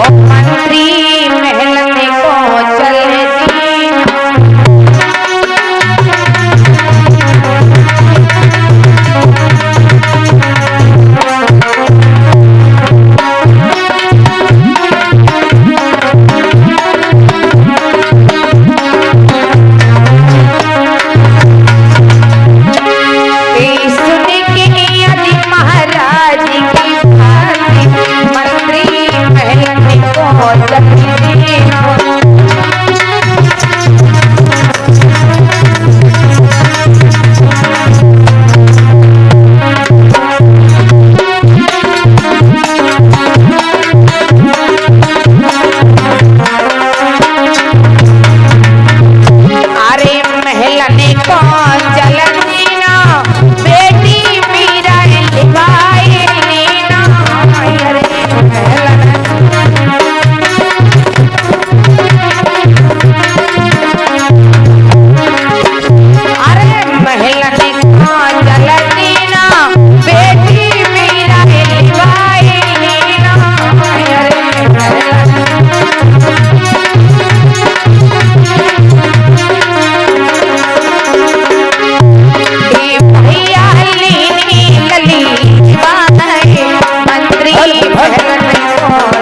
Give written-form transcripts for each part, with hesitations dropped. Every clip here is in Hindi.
मंत्री महल में को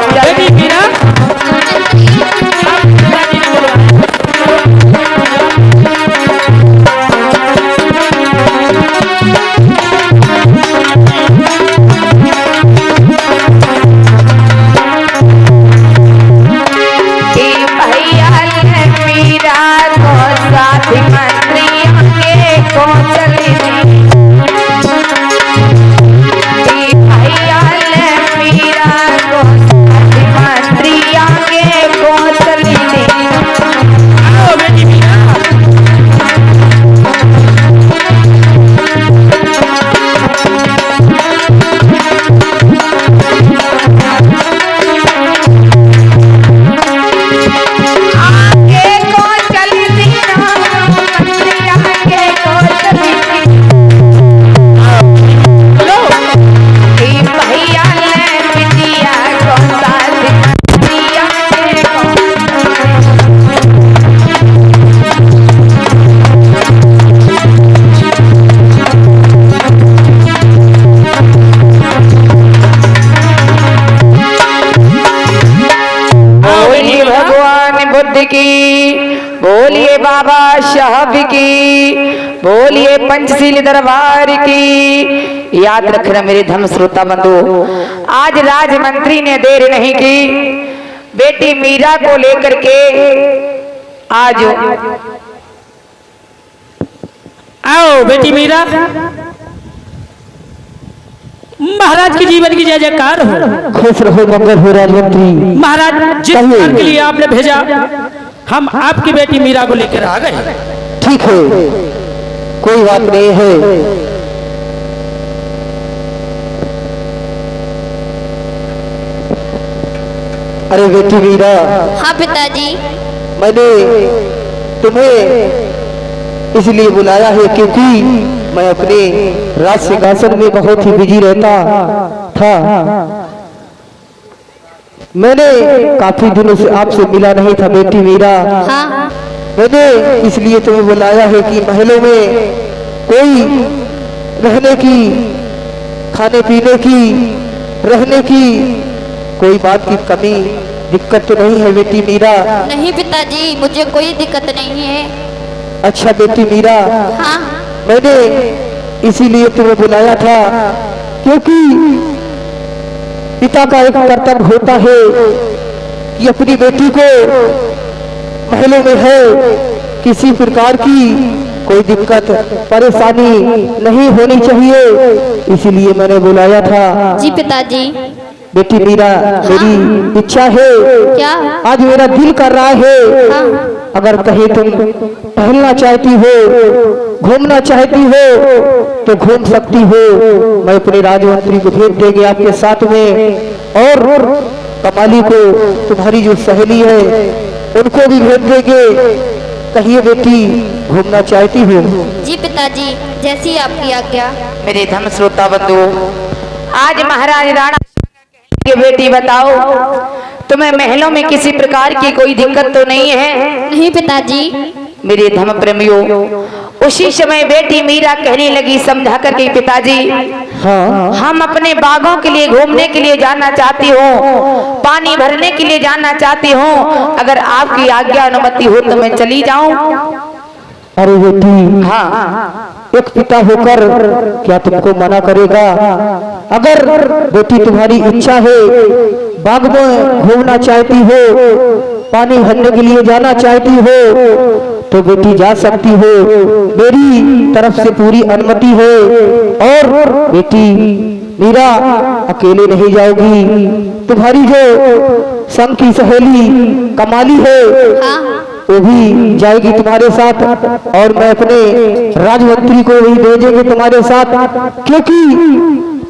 चलती की, बोलिए बाबा साहब की, बोलिए पंचशील दरबार की। याद रखना मेरे धर्म श्रोता बंधु, आज राजमंत्री ने देर नहीं की, बेटी मीरा को लेकर के आज आओ बेटी मीरा, महाराज के जीवन की जय जयकार हो। खुश रहो मंगल हो राजमंत्री। महाराज जिस काम के लिए आपने भेजा, हम आपकी बेटी मीरा को लेकर आ गए। ठीक है, कोई बात नहीं है। अरे बेटी मीरा। हाँ पिताजी। मैंने तुम्हें इसलिए बुलाया है क्योंकि मैं अपने राज सिंहासन में बहुत ही बिजी रहता था। मैंने काफी दिनों से आपसे मिला नहीं था बेटी मीरा। हाँ। मैंने इसलिए तुम्हें बुलाया है कि महलों में कोई रहने की, खाने पीने की, रहने की कोई बात की कमी दिक्कत तो नहीं है बेटी मीरा? नहीं पिताजी, मुझे कोई दिक्कत नहीं है। अच्छा बेटी मीरा। हाँ। मैंने इसीलिए तुम्हें बुलाया था क्योंकि पिता का एक कर्तव्य होता है कि अपनी बेटी को महलों में है किसी प्रकार की कोई दिक्कत परेशानी नहीं होनी चाहिए, इसीलिए मैंने बुलाया था। जी पिताजी। बेटी मीरा, मेरी इच्छा है, क्या? आज मेरा दिल कर रहा है। हाँ। अगर कहीं तुम टहलना चाहती हो, घूमना चाहती हो तो घूम सकती हो। मैं अपने राजमंत्री को भेज देंगे आपके साथ में, और कमाली को, तुम्हारी जो सहेली है, उनको भी भेज देंगे। कहिए बेटी, घूमना चाहती हो? जी पिताजी, जैसी आपकी आज्ञा। मेरे धर्म श्रोता बंधु, आज महाराज राणा के बेटी बताओ तुम्हें महलों में किसी प्रकार की कोई दिक्कत तो नहीं है? नहीं पिताजी। मेरे धर्म प्रेमियों, उसी समय बेटी मीरा कहने लगी समझा कर के, पिताजी हाँ हम अपने बागों के लिए घूमने के लिए जाना चाहती हूँ, पानी भरने के लिए जाना चाहती हूँ, अगर आपकी आज्ञा अनुमति हो तो मैं चली जाऊं। अरे बेटी, हाँ, एक पिता होकर क्या तुमको मना करेगा? अगर बेटी तुम्हारी इच्छा है, बाग में घूमना चाहती हो, पानी भरने के लिए जाना चाहती हो, तो बेटी जा सकती हो, मेरी तरफ से पूरी अनुमति है। और बेटी मीरा अकेले नहीं जाओगी, तुम्हारी जो संग की सहेली कमाली है हाँ वो भी जाएगी तुम्हारे साथ, और मैं अपने राजमंत्री को भी भेजेंगे तुम्हारे साथ, क्योंकि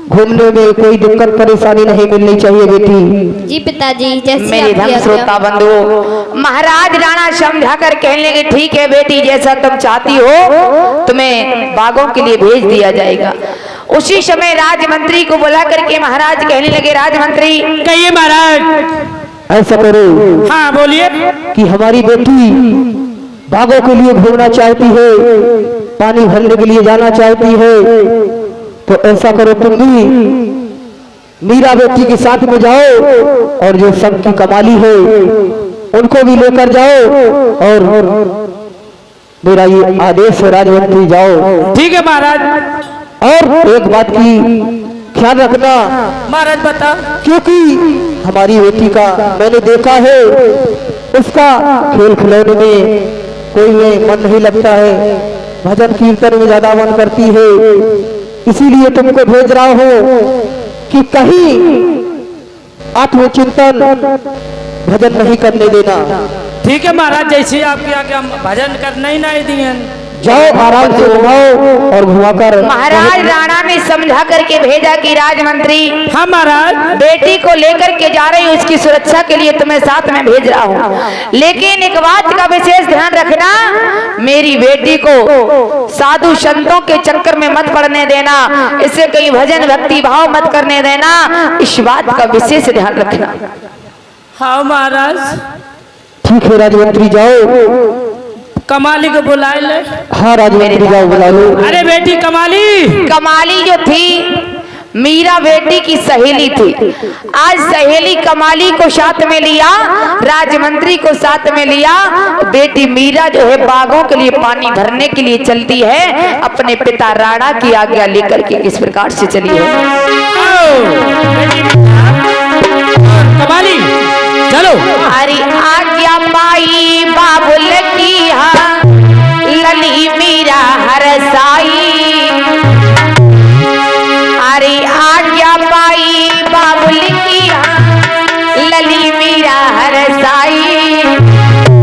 घूमने में कोई दिक्कत परेशानी नहीं मिलनी चाहिए बेटी। जी पिताजी, जैसे मेरे आपकी धर्म आज्ञा। श्रोता बंधु, महाराज राणा समझा कर कहने लगे ठीक है बेटी, जैसा तुम चाहती हो तुम्हें बागों के लिए भेज दिया जाएगा। उसी समय राजमंत्री को बुला करके महाराज कहने लगे, राजमंत्री कहिए महाराज। ऐसा करो हाँ बोलिए। कि हमारी बेटी बागों के लिए घूमना चाहती है, पानी भरने के लिए जाना चाहती है, तो ऐसा करो तुम भी मीरा बेटी के साथ में जाओ, और जो संग की कमाली है उनको भी लेकर जाओ, और मेरा ये आदेश है राजमंत्री, जाओ। ठीक है महाराज। और एक बात की ख्याल रखना महाराज बता। क्योंकि हमारी बेटी का मैंने देखा है, उसका खेल खिलौने में कोई में मन नहीं लगता है, भजन कीर्तन में ज्यादा मन करती है, इसीलिए तुमको भेज रहा हूँ कि कहीं आत्मचिंतन भजन नहीं करने देना। ठीक है महाराज, जैसे आपकी आज्ञा, हम भजन करना ही नहीं दिए। जाओ आराम से घुमाओ और घुमाकर। महाराज राणा ने समझा करके भेजा कि राजमंत्री हाँ महाराज। बेटी को लेकर के जा रही हूँ, उसकी सुरक्षा के लिए तुम्हें साथ में भेज रहा हूँ, लेकिन एक बात का विशेष ध्यान रखना, मेरी बेटी को साधु संतों के चक्कर में मत पड़ने देना, इससे कहीं भजन भक्ति भाव मत करने देना, इस बात का विशेष ध्यान रखना। हाँ महाराज। ठीक है राजमंत्री, जाओ। कमाली को बुलाए ले। हाँ राजमंत्री, जाओ बुला लो। अरे बेटी कमाली। कमाली जो थी मीरा बेटी की सहेली थी, आज सहेली कमाली को साथ में लिया, राजमंत्री को साथ में लिया, बेटी मीरा जो है बागों के लिए पानी भरने के लिए चलती है, अपने पिता राणा की आज्ञा लेकर के किस प्रकार से चली है। कमाली चलो। अरे आज्ञा पाई बाबुल की, हाँ लली मीरा हर साई, अरे आज्ञा पाई बाबुल की, हाँ लली मीरा हर साई,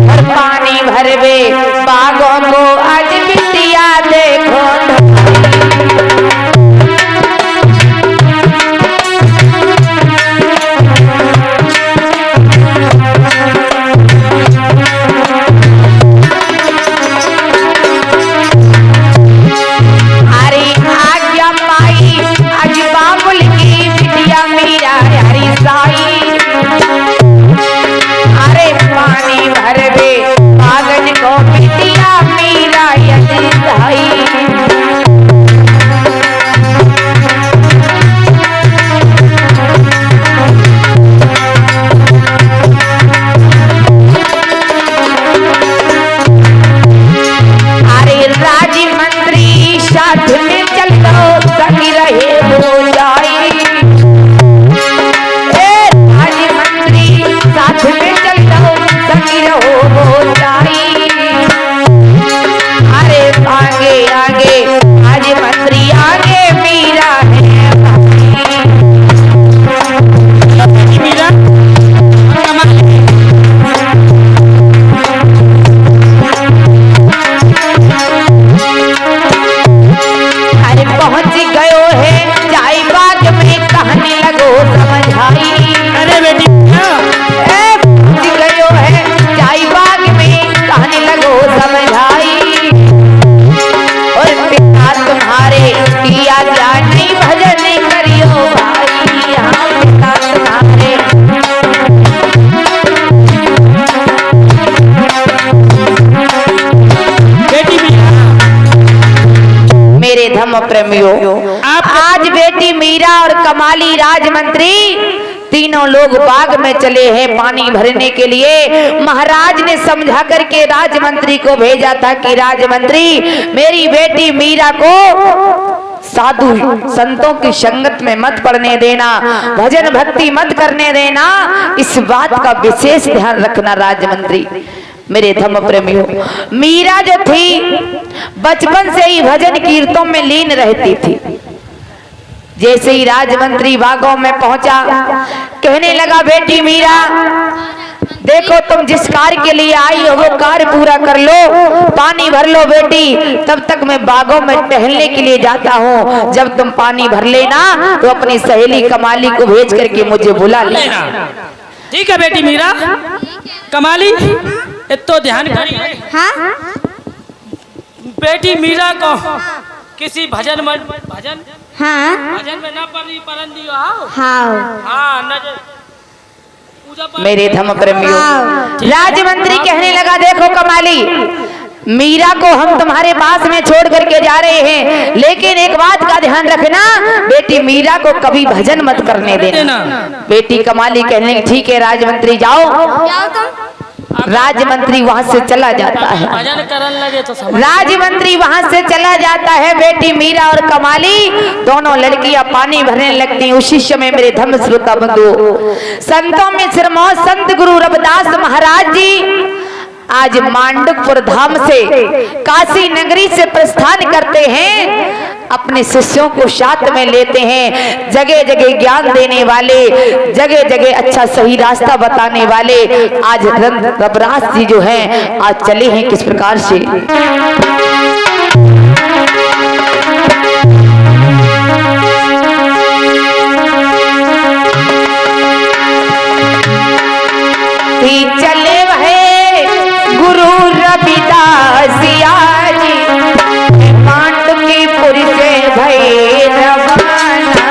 और पानी भरवे बागों को आज बिटिया देखो। प्रेमियों, आज बेटी मीरा और कमाली राजमंत्री तीनों लोग बाग में चले हैं पानी भरने के लिए। महाराज ने समझा करके राजमंत्री को भेजा था कि राजमंत्री मेरी बेटी मीरा को साधु संतों की संगत में मत पड़ने देना, भजन भक्ति मत करने देना, इस बात का विशेष ध्यान रखना राजमंत्री। मेरे धर्म प्रेमियों, मीरा जो थी बचपन से ही भजन कीर्तनों में लीन रहती थी। जैसे ही राजमंत्री बागों में पहुंचा, कहने लगा बेटी मीरा देखो तुम जिस कार्य के लिए आई हो वो कार्य पूरा कर लो, पानी भर लो बेटी, तब तक मैं बागों में टहलने के लिए जाता हूँ। जब तुम पानी भर लेना तो अपनी सहेली कमाली को भेज करके मुझे बुला लेना। ठीक है बेटी मीरा। कमाली तो ध्यान करिए। हाँ बेटी मीरा को किसी भजन में भजन में ना परन दियो। हाँ नजर मेरे धर्म प्रेमियों, राजमंत्री कहने लगा देखो कमाली, मीरा को हम तुम्हारे पास में छोड़ करके जा रहे हैं, लेकिन एक बात का ध्यान रखना, बेटी मीरा को कभी भजन मत करने देना। बेटी कमाली कहने लगी ठीक है राजमंत्री जाओ तुम। राजमंत्री वहां से चला जाता है। भजन करने लगे तो राजमंत्री वहां से चला जाता है। बेटी मीरा और कमाली दोनों लड़कियां पानी भरने लगती। उसी समय मेरे धर्म श्रोता बंधु, संतों में सिरमौर संत गुरु रविदास महाराज जी आज मांडुकपुर धाम से काशी नगरी से प्रस्थान करते हैं। अपने शिष्यों को साथ में लेते हैं। जगह जगह ज्ञान देने वाले, जगह जगह अच्छा सही रास्ता बताने वाले आज रविदास जी जो हैं आज चले हैं किस प्रकार से। चले वहे गुरु रविदास जी मांडुकीपुर से भई रवाना।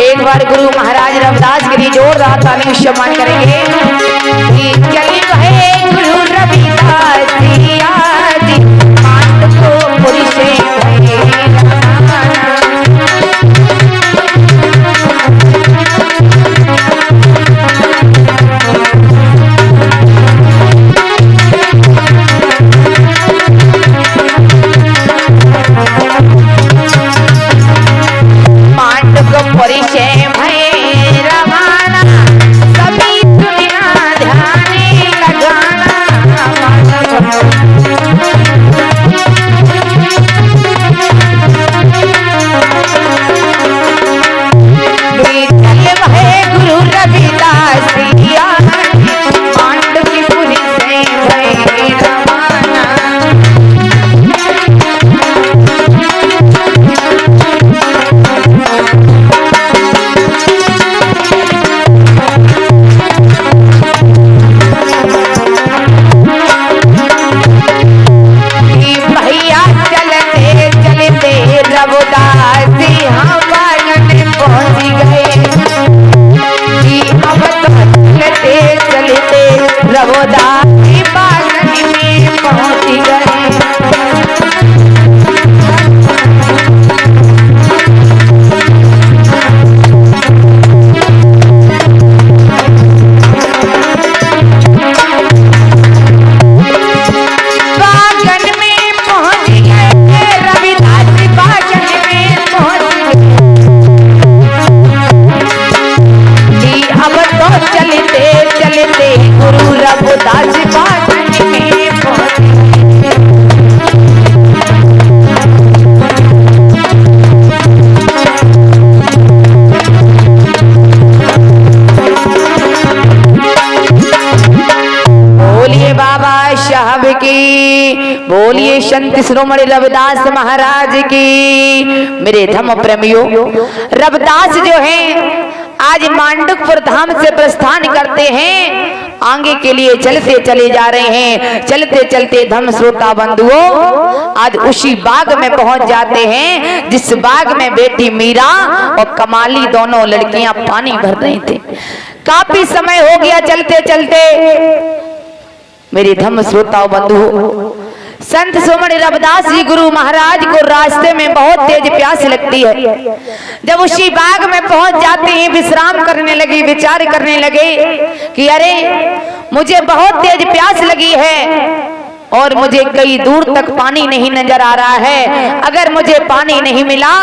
एक बार गुरु महाराज रविदास के लिए जोरदार ताली सम्मान करेंगे। चली है गुरु रविदास जी मांडुकपुर से भई रवाना। मांडुकपुर से भई रवाना, सभी दुनिया ध्यान लगाना। चल वहे गुरु रविदास जी मांडुकीपुर से भई रवाना। भैया चलते चलते रविदास जी हम बागन पहुंच गए जी। अब तो चलते चलते रविदास जी बागन में पहुंच गए। बागन में पहुंच गए रविदास जी बागन में पहुंच गए। अब तो चलते चलते गुरु रविदास जी बागन में पहुंच बोलिए बाबा साहब की, बोलिए संत शिरोमणि रविदास महाराज की। मेरे धर्म प्रेमियों, रविदास जो हैं आज मांडुकपुर धाम से प्रस्थान करते हैं आगे के लिए चलते चले जा रहे हैं। चलते चलते धर्म श्रोता बंधुओं आज उसी बाग में पहुंच जाते हैं जिस बाग में बेटी मीरा और कमाली दोनों लड़कियां पानी भर रही थी। काफी समय हो गया चलते चलते। मेरे धर्म श्रोता बंधु, संत सोमन रविदास जी गुरु महाराज को रास्ते में बहुत तेज प्यास लगती है। जब उसी बाग में पहुंच जाते हैं, विश्राम करने लगे, विचार करने लगे कि अरे मुझे बहुत तेज प्यास लगी है और मुझे कई दूर तक पानी नहीं नजर आ रहा है। अगर मुझे पानी नहीं मिला